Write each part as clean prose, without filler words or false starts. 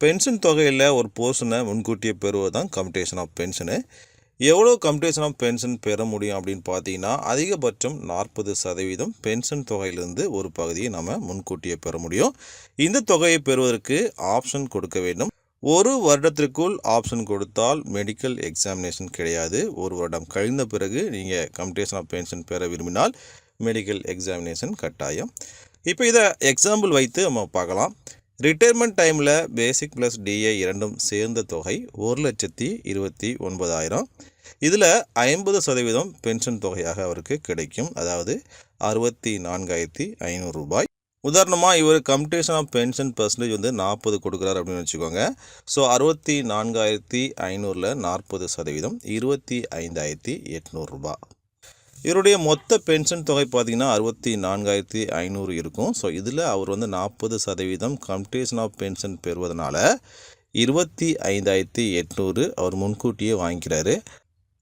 Pension தொகையில் ஒரு போர்ஷனை முன்கூட்டியே பெறுவது தான் கம்யூட்டேஷன் ஆஃப் பென்ஷனு. எவ்வளோ கம்யூட்டேஷன் ஆஃப் பென்ஷன் பெற முடியும் அப்படின்னு பார்த்தீங்கன்னா, அதிகபட்சம் 40% பென்ஷன் தொகையிலிருந்து ஒரு பகுதியை நம்ம முன்கூட்டியே பெற முடியும். இந்த தொகையை பெறுவதற்கு ஆப்ஷன் கொடுக்க வேண்டும். ஒரு வருடத்திற்குள் ஆப்ஷன் கொடுத்தால் மெடிக்கல் எக்ஸாமினேஷன் கிடையாது. ஒரு வருடம் கழிந்த பிறகு நீங்கள் கம்யூட்டேஷன் ஆஃப் பென்ஷன் பெற விரும்பினால் மெடிக்கல் எக்ஸாமினேஷன் கட்டாயம். இப்போ இதை எக்ஸாம்பிள் வைத்து நம்ம பார்க்கலாம். ரிட்டையர்மெண்ட் டைமில் பேசிக் ப்ளஸ் டிஏ இரண்டும் சேர்ந்த தொகை 1,29,000. இதில் 50% பென்ஷன் தொகையாக அவருக்கு கிடைக்கும். அதாவது 64,500 ரூபாய். உதாரணமாக இவர் கம்யூட்டேஷன் ஆஃப் பென்ஷன் பர்சன்டேஜ் வந்து 40 கொடுக்குறாரு அப்படின்னு வச்சுக்கோங்க. ஸோ 64,500ல் 40% 25,800 ரூபாய். இவருடைய மொத்த பென்ஷன் தொகை பார்த்திங்கன்னா 64,500 இருக்கும். ஸோ இதில் அவர் வந்து 40% கம்யூட்டேஷன் ஆஃப் பென்ஷன் பெறுவதனால 25,800 அவர் முன்கூட்டியே வாங்கிக்கிறாரு.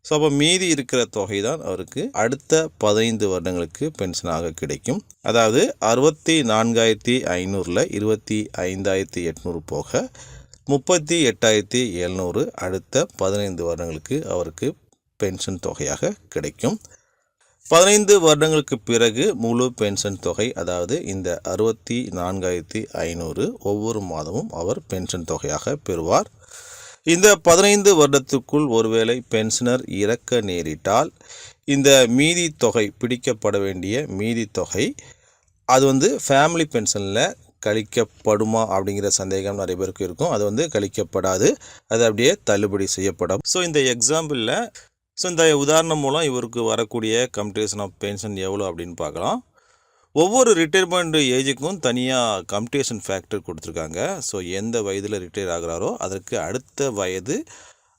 ஸோ அப்போ மீதி இருக்கிற தொகை தான் அவருக்கு அடுத்த 15 வருடங்களுக்கு பென்ஷனாக கிடைக்கும். அதாவது 64,500ல் 25,800 போக 38,700 அடுத்த 15 வருடங்களுக்கு அவருக்கு பென்ஷன் தொகையாக கிடைக்கும். 15 வருடங்களுக்கு பிறகு முழு பென்ஷன் தொகை, அதாவது இந்த 64,500 ஒவ்வொரு மாதமும் அவர் பென்ஷன் தொகையாக பெறுவார். இந்த 15 வருடத்துக்குள் ஒருவேளை பென்ஷனர் இறக்க நேரிட்டால் இந்த மீதி தொகை, பிடிக்கப்பட வேண்டிய மீதி தொகை, அது வந்து ஃபேமிலி பென்ஷனில் கழிக்கப்படுமா அப்படிங்கிற சந்தேகம் நிறைய பேருக்கு இருக்கும். அது வந்து கழிக்கப்படாது, அது அப்படியே தள்ளுபடி செய்யப்படும். ஸோ இந்த எக்ஸாம்பிளில் இந்த உதாரணம் மூலம் இவருக்கு வரக்கூடிய கம்யூட்டேஷன் ஆஃப் பென்ஷன் எவ்வளோ அப்படின்னு பார்க்கலாம். ஒவ்வொரு ரிட்டையர்மெண்ட் ஏஜுக்கும் தனியாக கம்யூட்டேஷன் ஃபேக்டர் கொடுத்துருக்காங்க. ஸோ எந்த வயதில் ரிட்டையர் ஆகிறாரோ அதற்கு அடுத்த வயது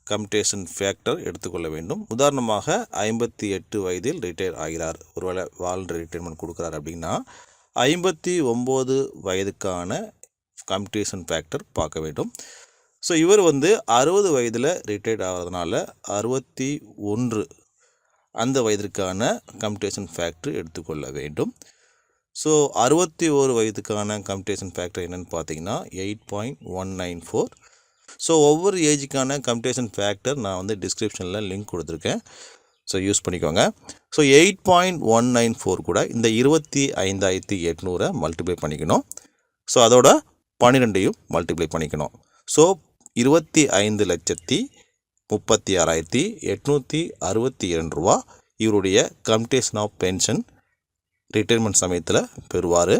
கம்யூட்டேஷன் ஃபேக்டர் எடுத்துக்கொள்ள வேண்டும். உதாரணமாக 58 வயதில் ரிட்டையர் ஆகிறார், ஒருவேளை வாலண்டரி ரிட்டையர்மெண்ட் கொடுக்குறாரு அப்படின்னா 59 வயதுக்கான கம்யூட்டேஷன் ஃபேக்டர் பார்க்க வேண்டும். ஸோ இவர் வந்து 60 வயதில் ரிட்டையர்ட் ஆகிறதுனால 61 அந்த வயதிற்கான கம்யூட்டேஷன் ஃபேக்டர் எடுத்துக்கொள்ள வேண்டும். ஸோ 61 வயதுக்கான கம்யூட்டேஷன் ஃபேக்டர் என்னென்னு பார்த்தீங்கன்னா 8.194. ஸோ ஒவ்வொரு ஏஜுக்கான கம்யூட்டேஷன் ஃபேக்டர் நான் வந்து டிஸ்கிரிப்ஷனில் லிங்க் கொடுத்துருக்கேன். ஸோ யூஸ் பண்ணிக்கோங்க. ஸோ 8.194 கூட இந்த 25,800 மல்டிப்ளை பண்ணிக்கணும். ஸோ அதோட 12 மல்டிப்ளை பண்ணிக்கணும். ஸோ 25,36,862 ரூபா இவருடைய கம்யூட்டேஷன் ஆஃப் பென்ஷன் ரிட்டையர்மெண்ட் சமயத்தில் பெறுவார்.